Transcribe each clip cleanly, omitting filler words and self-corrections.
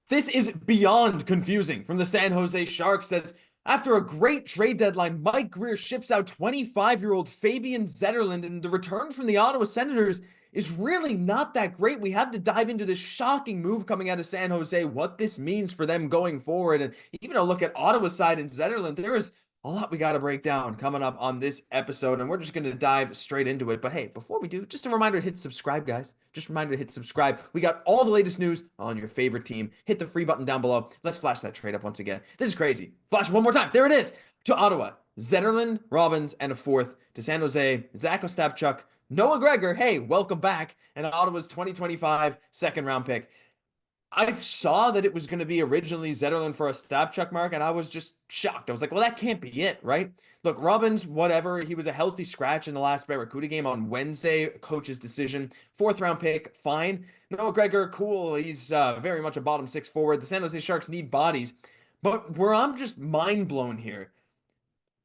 This is beyond confusing from the San Jose Sharks as after a great trade deadline, Mike Grier ships out 25-year-old Fabian Zetterlund, and the return from the Ottawa Senators is really not that great. We have to dive into this shocking move coming out of San Jose, what this means for them going forward, and even a look at Ottawa's side and Zetterlund. There is a lot we got to break down coming up on this episode, and we're just going to dive straight into it. But hey, before we do, just a reminder to hit subscribe, guys. Just a reminder to hit subscribe. We got all the latest news on your favorite team. Hit the free button down below. Let's flash that trade up once again. This is crazy. Flash one more time. There it is. To Ottawa, Zetterlund, Robins, and a fourth. To San Jose, Zack Ostapchu, Noah Gregor. Hey, welcome back. And Ottawa's 2025 second round pick. I saw that it was going to be originally Zetterlund for a Ostapchuk mark, and I was just shocked. I was like, well, that can't be it, right? Look, Robins, whatever. He was a healthy scratch in the last Barracuda game on Wednesday. Coach's decision. Fourth round pick, fine. Noah Gregor, cool. He's very much a bottom six forward. The San Jose Sharks need bodies. But where I'm just mind blown here,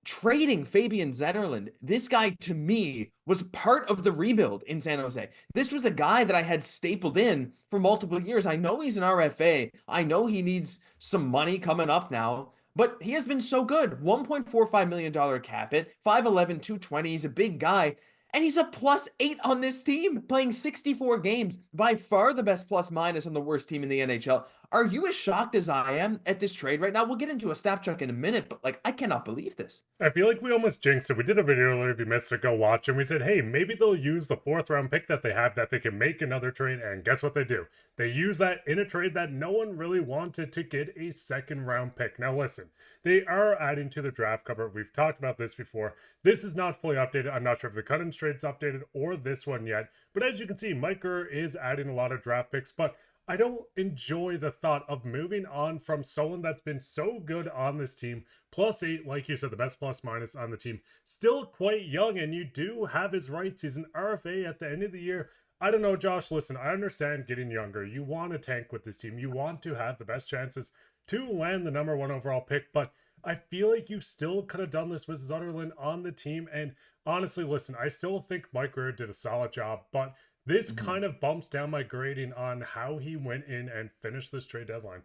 trading Fabian Zetterlund, this guy to me was part of the rebuild in San Jose. This was a guy that I had stapled in for multiple years. I know he's an RFA. I know he needs some money coming up now, but he has been so good. $1.45 million cap hit, 5'11, 220. He's a big guy. And he's a +8 on this team, playing 64 games, by far the best plus minus on the worst team in the NHL. Are you as shocked as I am at this trade right now? We'll get into a Ostapchuk in a minute, but like, I cannot believe this. I feel like we almost jinxed it. We did a video earlier, if you missed it, go watch, and we said, hey, maybe they'll use the fourth round pick that they have that they can make another trade, and guess what they do? They use that in a trade that no one really wanted to get a second round pick. Now listen, they are adding to the draft cover. We've talked about this before. This is not fully updated. I'm not sure if the cut-ins trade's updated or this one yet, but as you can see, Mike Grier is adding a lot of draft picks, but I don't enjoy the thought of moving on from someone that's been so good on this team. +8, like you said, the best plus minus on the team. Still quite young, and you do have his rights. He's an RFA at the end of the year. I don't know, Josh, listen, I understand getting younger. You want to tank with this team. You want to have the best chances to land the #1 overall pick, but I feel like you still could have done this with Zetterlund on the team. And honestly, listen, I still think Mike Grier did a solid job, but this kind of bumps down my grading on how he went in and finished this trade deadline.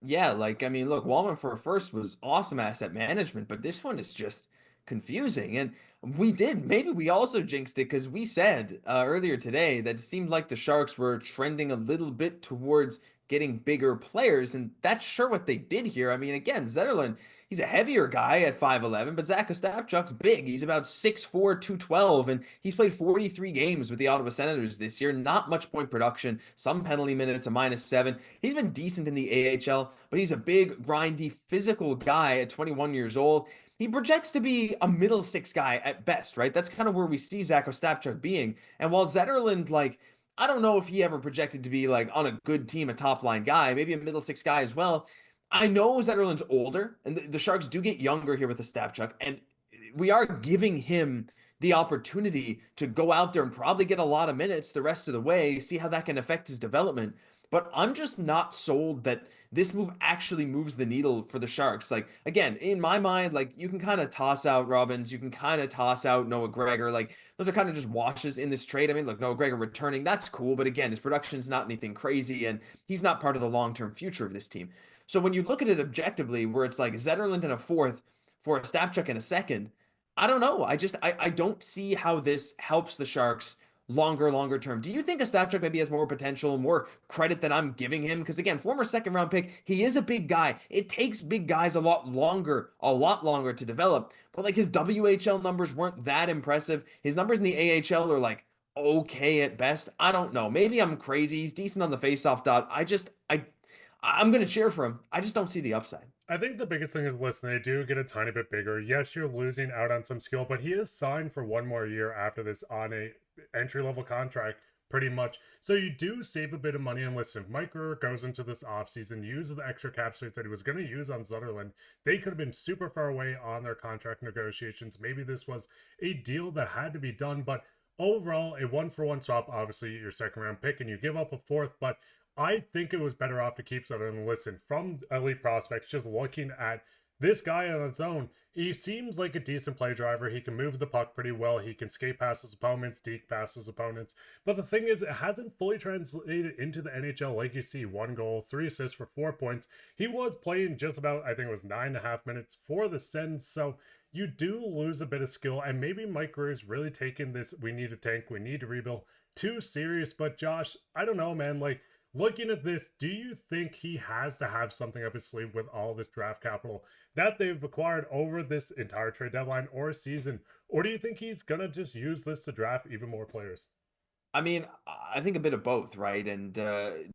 Yeah, like, I mean, look, Wallman for a first was awesome asset management, but this one is just confusing. And maybe we also jinxed it because we said earlier today that it seemed like the Sharks were trending a little bit towards getting bigger players. And that's sure what they did here. I mean, again, Zetterlund, he's a heavier guy at 5'11, but Zack Ostapchuk's big. He's about 6'4, 212, and he's played 43 games with the Ottawa Senators this year. Not much point production, some penalty minutes, a -7. He's been decent in the AHL, but he's a big, grindy, physical guy at 21 years old. He projects to be a middle six guy at best, right? That's kind of where we see Zack Ostapchuk being. And while Zetterlund, like, I don't know if he ever projected to be like on a good team, a top line guy, maybe a middle six guy as well. I know Zetterlund's older, and the Sharks do get younger here with the Ostapchuk, and we are giving him the opportunity to go out there and probably get a lot of minutes the rest of the way, see how that can affect his development. But I'm just not sold that this move actually moves the needle for the Sharks. Like, again, in my mind, like, you can kind of toss out Robins, you can kind of toss out Noah Gregor. Like, those are kind of just washes in this trade. I mean, look, Noah Gregor returning, that's cool. But again, his production's not anything crazy, and he's not part of the long-term future of this team. So when you look at it objectively, where it's like Zetterlund in a fourth for a Ostapchuk in a second, I don't know. I don't see how this helps the Sharks longer term. Do you think Ostapchuk maybe has more potential, more credit than I'm giving him? Because again, former second round pick, he is a big guy. It takes big guys a lot longer to develop. But like his WHL numbers weren't that impressive. His numbers in the AHL are like okay at best. I don't know. Maybe I'm crazy. He's decent on the faceoff dot. I'm gonna cheer for him. I just don't see the upside. I think the biggest thing is, listen, they do get a tiny bit bigger. Yes, you're losing out on some skill, but he is signed for one more year after this on a entry-level contract, pretty much. So you do save a bit of money. And listen, if Mike Grier goes into this offseason, use the extra cap space that he was going to use on Zetterlund, they could have been super far away on their contract negotiations. Maybe this was a deal that had to be done, but overall, a one-for-one swap, obviously your second-round pick, and you give up a fourth, but I think it was better off to keep Zetterlund. Listen, from elite prospects, just looking at This guy on its own, he seems like a decent play driver. He can move the puck pretty well. He can skate past his opponents, deke past his opponents. But the thing is, it hasn't fully translated into the NHL like you see. 1 goal, 3 assists for 4 points. He was playing just about, I think it was 9.5 minutes for the Sens. So you do lose a bit of skill. And maybe Mike Grier is really taking this, we need a tank, we need to rebuild, too serious. But Josh, I don't know, man. Like, looking at this, do you think he has to have something up his sleeve with all this draft capital that they've acquired over this entire trade deadline or season? Or do you think he's going to just use this to draft even more players? I mean, I think a bit of both, right? And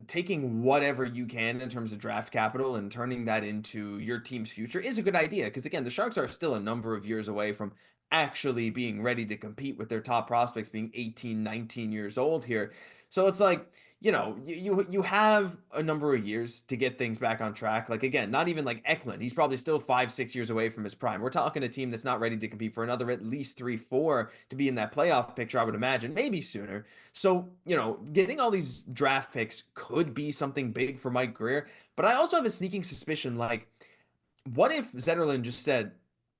taking whatever you can in terms of draft capital and turning that into your team's future is a good idea. Because again, the Sharks are still a number of years away from actually being ready to compete with their top prospects being 18, 19 years old here. So it's like, you have a number of years to get things back on track. Like again, not even like Eklund. He's probably still 5, 6 years away from his prime. We're talking a team that's not ready to compete for another at least 3, 4 to be in that playoff picture, I would imagine, maybe sooner. So, getting all these draft picks could be something big for Mike Grier. But I also have a sneaking suspicion like, what if Zetterlund just said,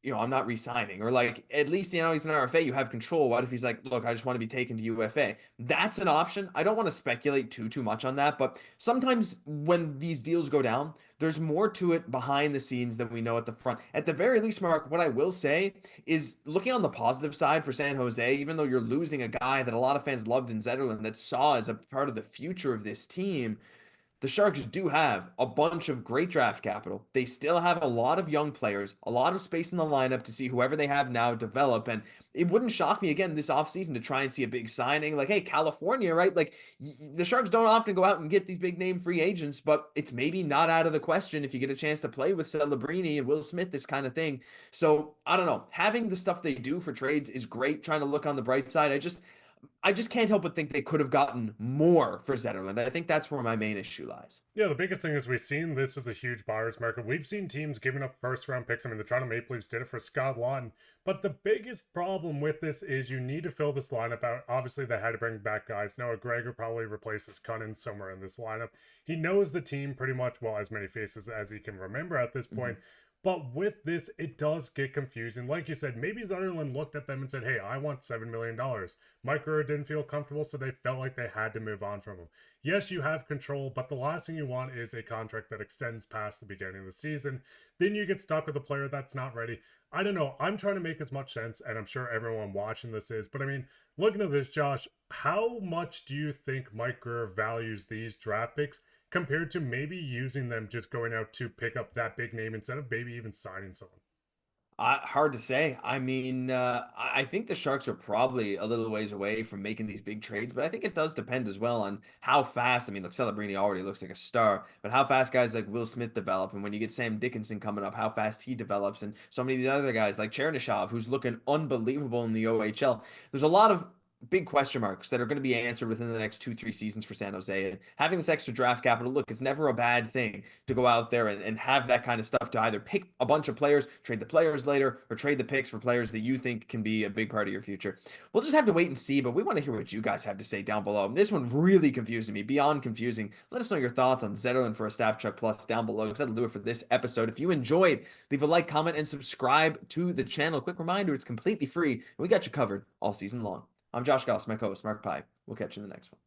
I'm not re-signing, or like at least he's an RFA, you have control. What if he's like, look, I just want to be taken to UFA? That's an option. I don't want to speculate too much on that, but sometimes when these deals go down, there's more to it behind the scenes than we know at the front. At the very least, Mark, what I will say is looking on the positive side for San Jose, even though you're losing a guy that a lot of fans loved in Zetterlund that saw as a part of the future of this team, the Sharks do have a bunch of great draft capital. They still have a lot of young players, a lot of space in the lineup to see whoever they have now develop. And it wouldn't shock me again this offseason to try and see a big signing. Like, hey, California, right? Like, the Sharks don't often go out and get these big name free agents, but it's maybe not out of the question if you get a chance to play with Celebrini and Will Smith, this kind of thing. So, I don't know. Having the stuff they do for trades is great, trying to look on the bright side. I just can't help but think they could have gotten more for Zetterlund. I think that's where my main issue lies. Yeah, the biggest thing is we've seen this as a huge buyer's market. We've seen teams giving up first round picks. I mean, the Toronto Maple Leafs did it for Scott Laughton. But the biggest problem with this is you need to fill this lineup out. Obviously, they had to bring back guys. Noah Gregor probably replaces Cunnin somewhere in this lineup. He knows the team pretty much, well, as many faces as he can remember at this point. Mm-hmm. But with this, it does get confusing. Like you said, maybe Zetterlund looked at them and said, hey, I want $7 million. Mike Grier didn't feel comfortable, so they felt like they had to move on from him. Yes, you have control, but the last thing you want is a contract that extends past the beginning of the season. Then you get stuck with a player that's not ready. I don't know. I'm trying to make as much sense, and I'm sure everyone watching this is. But I mean, looking at this, Josh, how much do you think Mike Grier values these draft picks compared to maybe using them just going out to pick up that big name instead of maybe even signing someone? Hard to say. I mean, I think the Sharks are probably a little ways away from making these big trades, but I think it does depend as well on how fast. I mean, look, Celebrini already looks like a star, but how fast guys like Will Smith develop, and when you get Sam Dickinson coming up, how fast he develops, and so many of these other guys like Chernyshov, who's looking unbelievable in the OHL. There's a lot of big question marks that are going to be answered within the next 2, 3 seasons for San Jose. And having this extra draft capital, look, it's never a bad thing to go out there and have that kind of stuff to either pick a bunch of players, trade the players later, or trade the picks for players that you think can be a big part of your future. We'll just have to wait and see, but we want to hear what you guys have to say down below. This one really confused me, beyond confusing. Let us know your thoughts on Zetterlund for Ostapchu Plus down below, because that'll do it for this episode. If you enjoyed, leave a like, comment, and subscribe to the channel. Quick reminder, it's completely free, and we got you covered all season long. I'm Josh Gosse, my co-host, Mark Pye. We'll catch you in the next one.